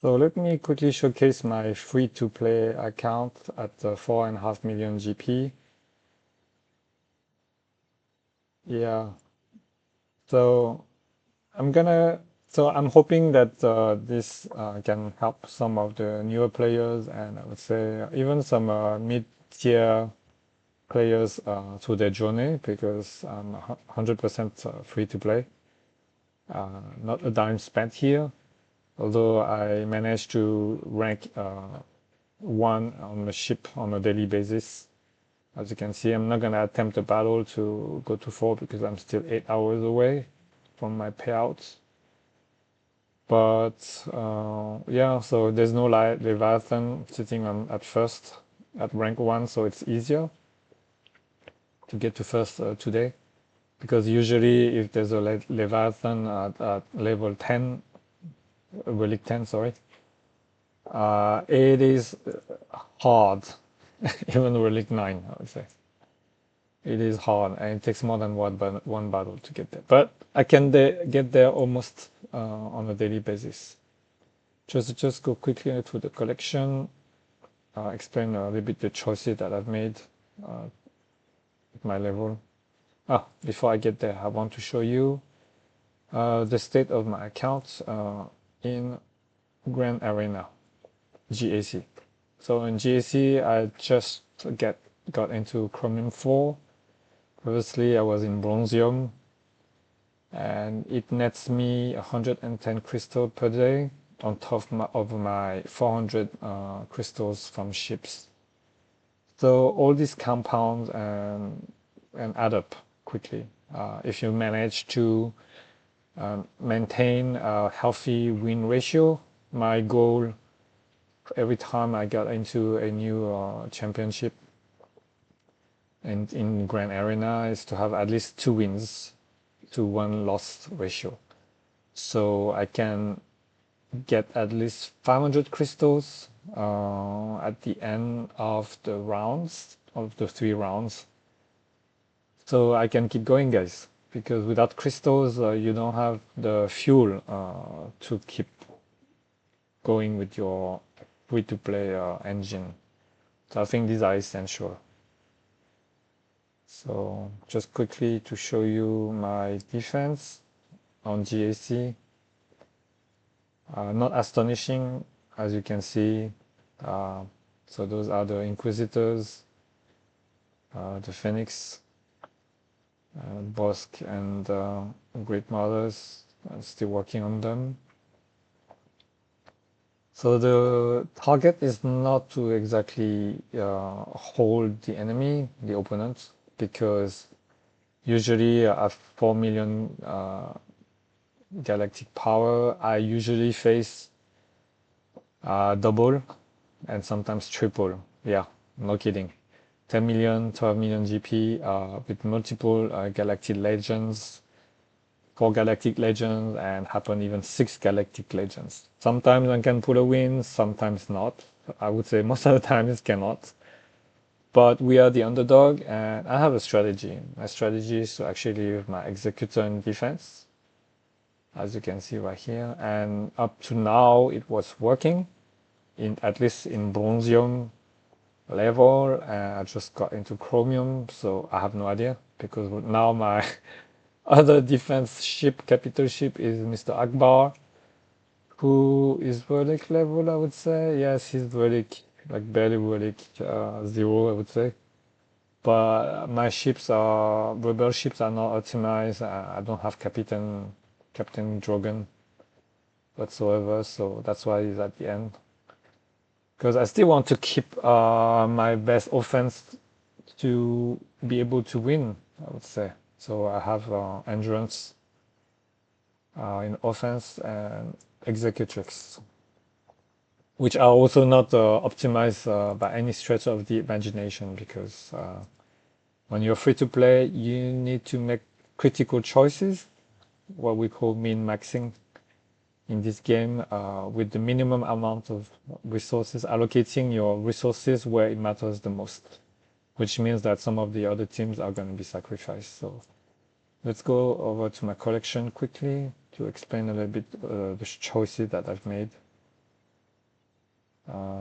So let me quickly showcase my free-to-play account at 4.5 million GP. Yeah, so I'm hoping that this can help some of the newer players, and I would say even some mid-tier players through their journey, because I'm 100% free to play. Not a dime spent here, although I managed to rank 1 on the ship on a daily basis. As you can see, I'm not gonna attempt a battle to go to 4 because I'm still 8 hours away from my payouts. But yeah, so there's no Leviathan sitting on at first at rank 1, so it's easier to get to first today. Because usually if there's a Leviathan at level 10, relic 10, sorry, it is hard, even relic 9, I would say. It is hard, and it takes more than one battle to get there. But I can get there almost on a daily basis. Just go quickly through the collection, explain a little bit the choices that I've made at my level. Before I get there, I want to show you the state of my account in Grand Arena, GAC. So in GAC, I just got into Chromium4. Previously, I was in Bronzium, and it nets me 110 crystal per day on top of my 400 crystals from ships. So all these compounds and add up quickly. If you manage to maintain a healthy win ratio, my goal every time I got into a new championship in Grand Arena is to have at least 2 wins to 1 loss ratio. So I can get at least 500 crystals at the end of the rounds, of the 3 rounds. So I can keep going, guys, because without crystals, you don't have the fuel to keep going with your free-to-play engine. So I think these are essential. So just quickly to show you my defense on GAC. Not astonishing, as you can see. So those are the Inquisitors, the Phoenix, Bosk, and Great Mothers. I'm still working on them. So the target is not to exactly hold the enemy, the opponent, because usually at 4 million galactic power, I usually face double and sometimes triple. Yeah, no kidding. 10 million, 12 million GP with multiple galactic legends, 4 galactic legends, and happen even 6 galactic legends. Sometimes I can pull a win, sometimes not. I would say most of the time it cannot. But we are the underdog, and I have a strategy. My strategy is to actually leave my executor in defense, as you can see right here. And up to now, it was working, at least in Bronzium level. I just got into Chromium, so I have no idea, because now my other defense ship, capital ship, is Mr. Akbar, who is relic level, I would say. Yes, he's relic, like barely relic 0, I would say. But my ships are, rebel ships are not optimized. I don't have Captain Drogon whatsoever, so that's why he's at the end. Because I still want to keep my best offense to be able to win, I would say. So I have endurance in offense and executrix, which are also not optimized by any stretch of the imagination, because when you're free to play, you need to make critical choices, what we call min-maxing in this game, with the minimum amount of resources, allocating your resources where it matters the most, which means that some of the other teams are going to be sacrificed. So let's go over to my collection quickly to explain a little bit the choices that I've made.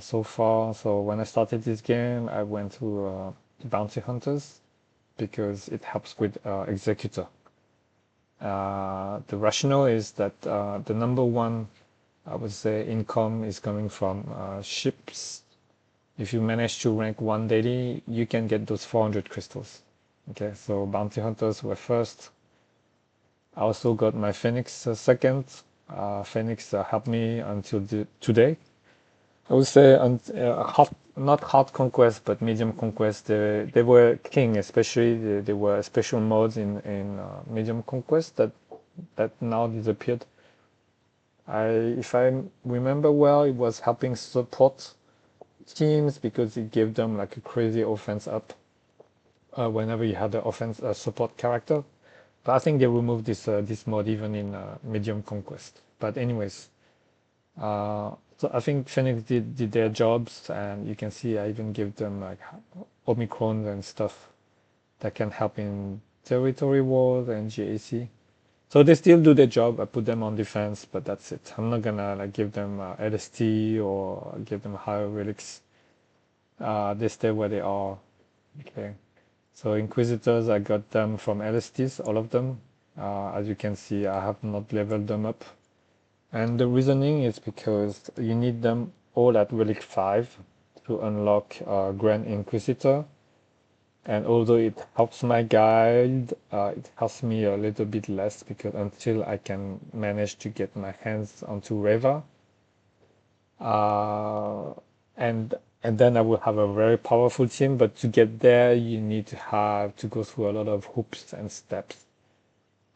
so far. So when I started this game, I went to Bounty Hunters because it helps with Executor. The rationale is that the number one, I would say, income is coming from ships. If you manage to rank 1 daily, you can get those 400 crystals. Okay, so Bounty Hunters were first. I also got my Phoenix second. Phoenix helped me until today. I would say not hard conquest, but medium conquest. They were king, especially there were special modes in medium conquest that now disappeared. If I remember well, it was helping support teams because it gave them like a crazy offense up whenever you had the offense support character. But I think they removed this mod even in medium conquest. But anyways, so I think Phoenix did their jobs, and you can see I even give them like Omicrons and stuff that can help in territory wars and GAC. So they still do their job. I put them on defense, but that's it. I'm not gonna like give them LST or give them higher relics. They stay where they are. Okay. So Inquisitors, I got them from LSTs, all of them. As you can see, I have not leveled them up. And the reasoning is because you need them all at Relic 5 to unlock Grand Inquisitor. And although it helps my guild, it helps me a little bit less because until I can manage to get my hands onto Reva, and then I will have a very powerful team. But to get there, you need to have to go through a lot of hoops and steps,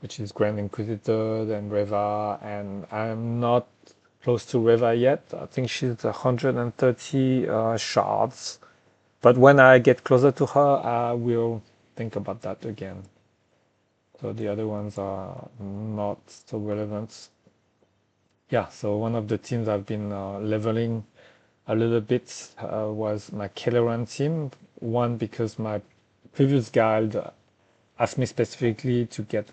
which is Grand Inquisitor, then Reva, and I'm not close to Reva yet. I think she's 130 shards. But when I get closer to her, I will think about that again. So the other ones are not so relevant. Yeah, so one of the teams I've been leveling a little bit was my Kelleran team. One, because my previous guild asked me specifically to get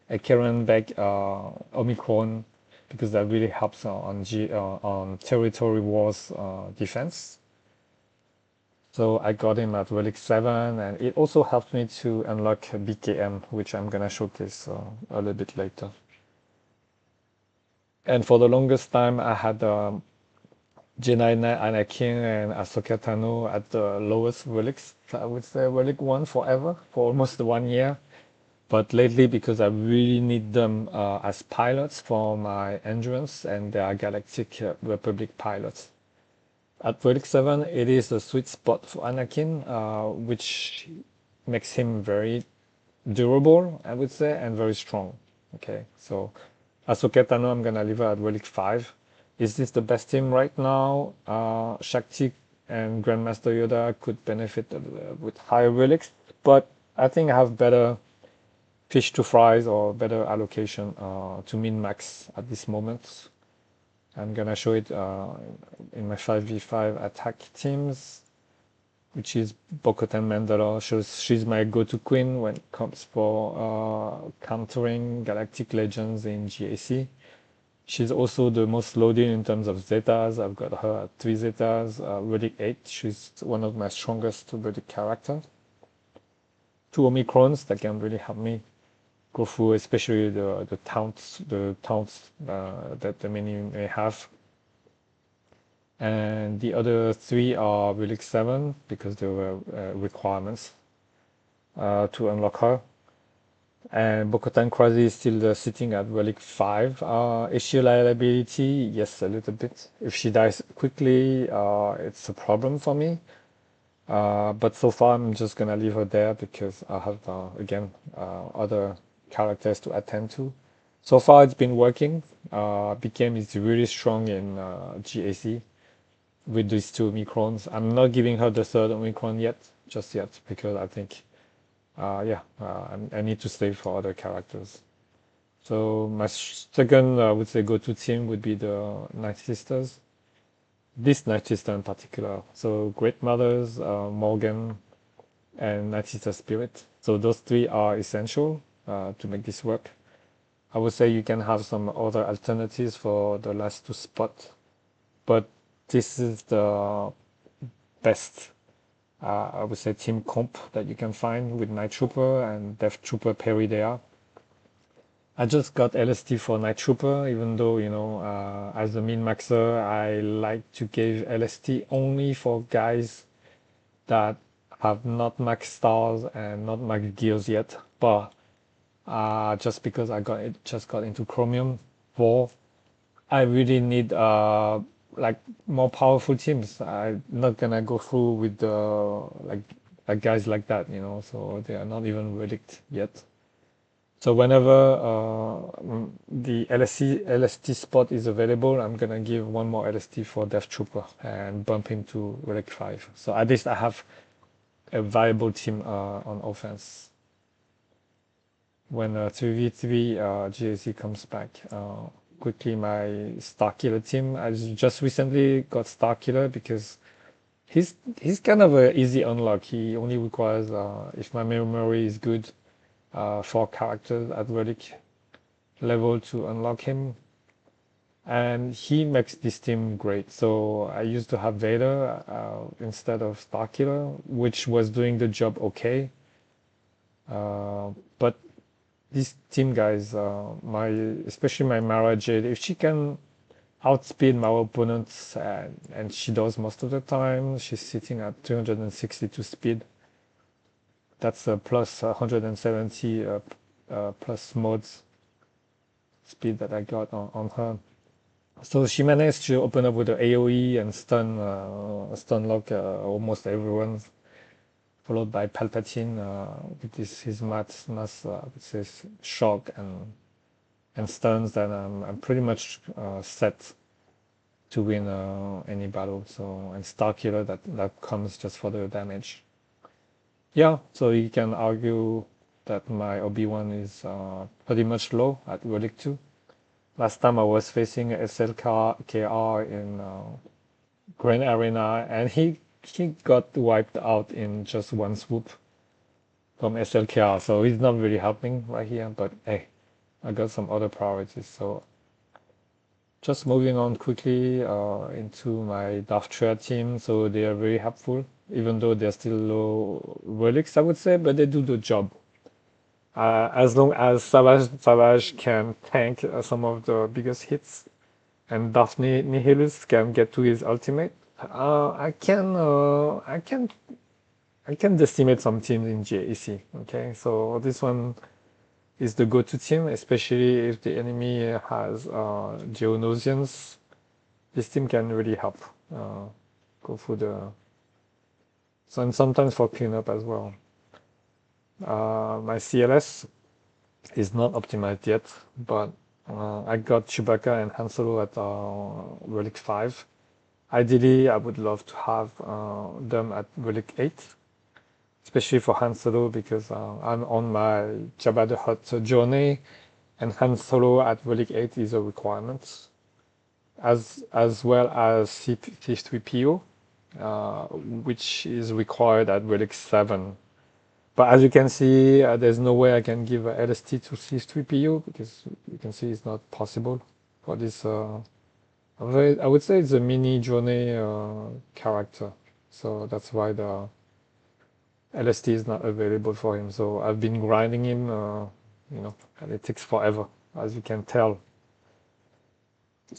a Karen back Omicron because that really helps on territory wars defense. So I got him at Relic 7, and it also helped me to unlock BKM, which I'm gonna showcase a little bit later. And for the longest time, I had Jynn, Anakin, and Ahsoka Tano at the lowest relics. I would say Relic 1 forever, for almost 1 year. But lately, because I really need them as pilots for my endurance, and they are Galactic Republic pilots. At Relic 7, it is a sweet spot for Anakin, which makes him very durable, I would say, and very strong. Okay, so Ahsoka Tano, I'm gonna leave her at Relic 5. Is this the best team right now? Shakti and Grandmaster Yoda could benefit with higher relics, but I think I have better fish to fries or better allocation to min-max at this moment. I'm gonna show it in my 5v5 attack teams, which is Bo-Katan Mandalore. She's my go-to queen when it comes for countering Galactic Legends in GAC. She's also the most loaded in terms of Zetas. I've got her at 3 Zetas. Relic 8, she's one of my strongest Relic characters. 2 Omicrons that can really help me go through, especially the taunts that the many may have. And the other 3 are Relic 7 because there were requirements to unlock her. And Bo-Katan Krasi is still sitting at Relic 5. Is she a liability? Yes, a little bit. If she dies quickly, it's a problem for me. But so far, I'm just gonna leave her there because I have, again, other characters to attend to. So far, it's been working. BKM is really strong in GAC with these 2 Omicrons. I'm not giving her the 3rd Omicron just yet, because I think, I need to save for other characters. So my second, I would say, go-to team would be the Night Sisters. This Night Sister in particular. So Great Mothers, Morgan, and Night Sister Spirit. So those 3 are essential to make this work. I would say you can have some other alternatives for the last 2 spots, but this is the best, I would say, team comp that you can find with Night Trooper and Death Trooper Peridea. I just got LST for Night Trooper, even though, as a min-maxer, I like to give LST only for guys that have not max stars and not max gears yet. But just because just got into Chromium 4, I really need like more powerful teams. I'm not gonna go through with the like guys like that, so they are not even relict yet. So whenever the LST spot is available, I'm gonna give one more LST for Death Trooper and bump him to Relic 5. So at least I have a viable team on offense. When 3v3 GAC comes back, quickly my Starkiller team. I just recently got Starkiller because he's kind of an easy unlock. He only requires, if my memory is good, 4 characters at relic level to unlock him, and he makes this team great. So I used to have Vader instead of Starkiller, which was doing the job okay. But these team guys, especially my Mara Jade, if she can outspeed my opponents, and she does most of the time, she's sitting at 362 speed. That's a plus 170 plus mods speed that I got on her. So she managed to open up with the AoE and stun lock almost everyone, followed by Palpatine with his mass shock and stuns. That I'm pretty much set to win any battle. So, and Starkiller that comes just for the damage. Yeah, so you can argue that my Obi-Wan is pretty much low at Relic 2. Last time I was facing SLKR in Grand Arena, and he got wiped out in just one swoop from SLKR, so he's not really helping right here, but hey, I got some other priorities. So just moving on quickly into my Darth Trade team. So they are very helpful, even though they're still low relics, I would say, but they do the job. As long as Savage can tank some of the biggest hits, and Darth Nihilus can get to his ultimate, I can decimate some teams in GAC. Okay, so this one is the go-to team, especially if the enemy has Geonosians. This team can really help go through and sometimes for cleanup as well. My CLS is not optimized yet, but I got Chewbacca and Han Solo at Relic 5. Ideally, I would love to have them at Relic 8, especially for Han Solo, because I'm on my Jabba the Hutt journey, and Han Solo at Relic 8 is a requirement, as well as C3PO, which is required at Relic 7. But as you can see, there's no way I can give a LST to C3PO, because you can see it's not possible for this. I would say it's a mini journey character, so that's why the LST is not available for him. So I've been grinding him, and it takes forever, as you can tell,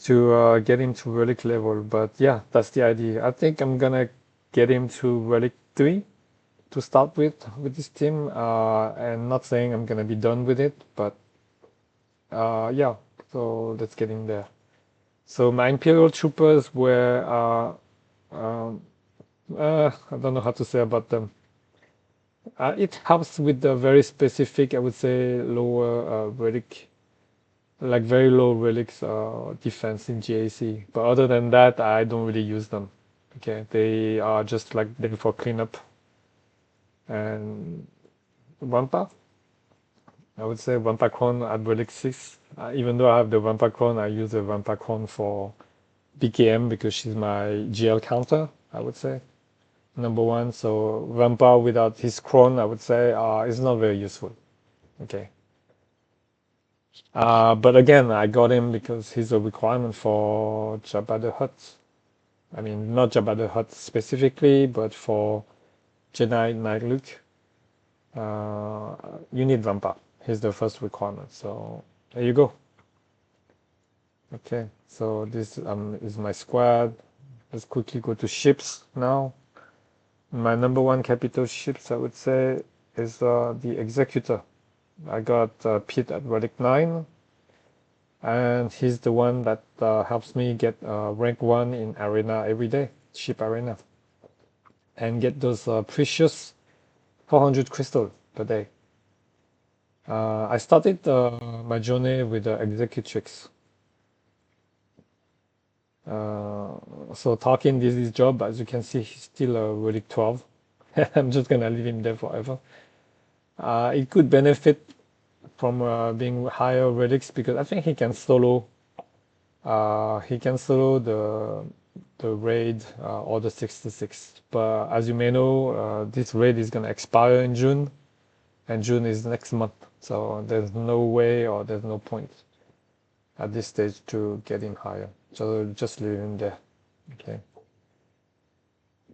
to get him to relic level. But yeah, that's the idea. I think I'm gonna get him to relic 3 to start with this team, and not saying I'm gonna be done with it, but yeah, so let's get in there. So my Imperial Troopers were I don't know how to say about them. It helps with the very specific, I would say, lower relic, like very low relics defense in GAC. But other than that, I don't really use them. Okay, they are just like there for cleanup. And Wampa, I would say Wampa Cron at relic 6. Even though I have the Wampa Cron, I use the Wampa Cron for BKM because she's my GL counter, I would say. Number one, so Wampa without his Cron, I would say, is not very useful. Okay. But again, I got him because he's a requirement for Jabba the Hutt. I mean, not Jabba the Hutt specifically, but for Jedi Knight Luke, you need Vampa. Here's the first requirement. So there you go. Okay, so this is my squad. Let's quickly go to ships now. My number one capital ships, I would say, is the Executor. I got Pete at Relic 9, and he's the one that helps me get rank 1 in Arena every day, ship Arena, and get those precious 400 crystal per day. I started my journey with the Executrix. So Tarkin did his job. As you can see, he's still a Relic 12. I'm just gonna leave him there forever. It could benefit from being higher relics because I think he can solo. He can solo the raid or the 66. But as you may know, this raid is gonna expire in June, and June is next month. So there's no way or there's no point at this stage to get him higher. So just leave him there. Okay.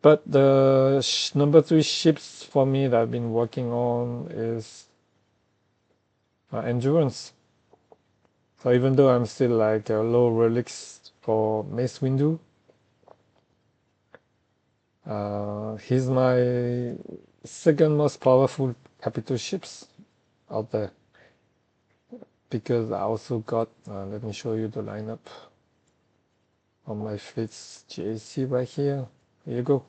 But the number 3 ships for me that I've been working on is Endurance. So even though I'm still like low relics for Mace Windu, he's my second most powerful capital ships out there. Because I also got, let me show you the lineup on my fleet's GAC right here. Here you go.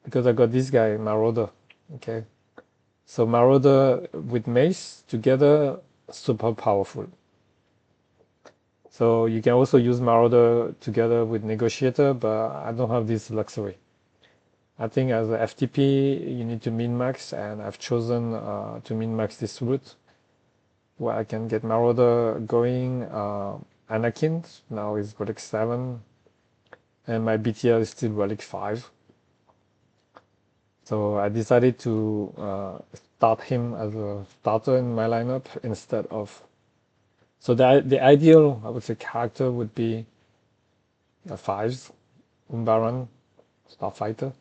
Because I got this guy, Marauder. Okay. So Marauder with Mace together, super powerful. So you can also use Marauder together with Negotiator, but I don't have this luxury. I think as a FTP, you need to min-max, and I've chosen to min-max this route, where I can get Marauder going. Anakin now is Relic 7, and my BTL is still Relic 5. So I decided to start him as a starter in my lineup instead of. So the ideal, I would say, character would be a 5s, Umbaran, Starfighter.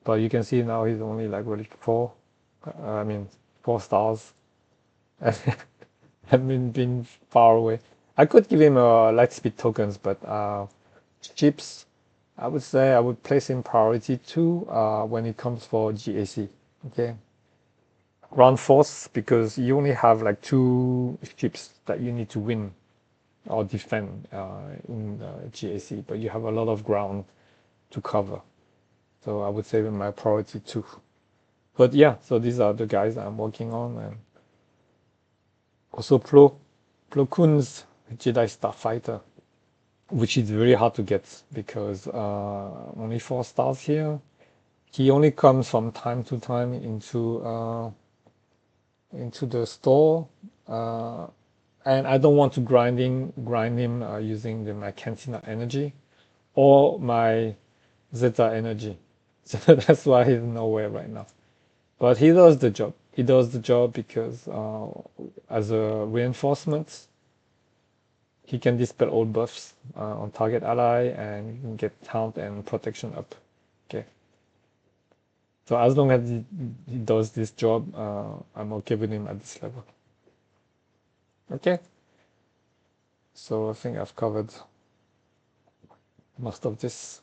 But you can see now he's only like Relic 4. I mean, 4 stars. I've been far away. I could give him Lightspeed tokens, but chips, I would say I would place him priority 2 when it comes for GAC. Okay. Ground force, because you only have like 2 ships that you need to win or defend in GAC, but you have a lot of ground to cover. So I would say my priority 2. But yeah, so these are the guys I'm working on. And also Plo Koon's Jedi Starfighter, which is very hard to get because only 4 stars here. He only comes from time to time into the store, and I don't want to grind him using my Cantina energy or my Zeta energy. So that's why he's nowhere right now. But he does the job. He does the job because as a reinforcement, he can dispel all buffs on target ally, and you can get count and protection up. Okay. So as long as he does this job, I'm okay with him at this level. Okay. So I think I've covered most of this.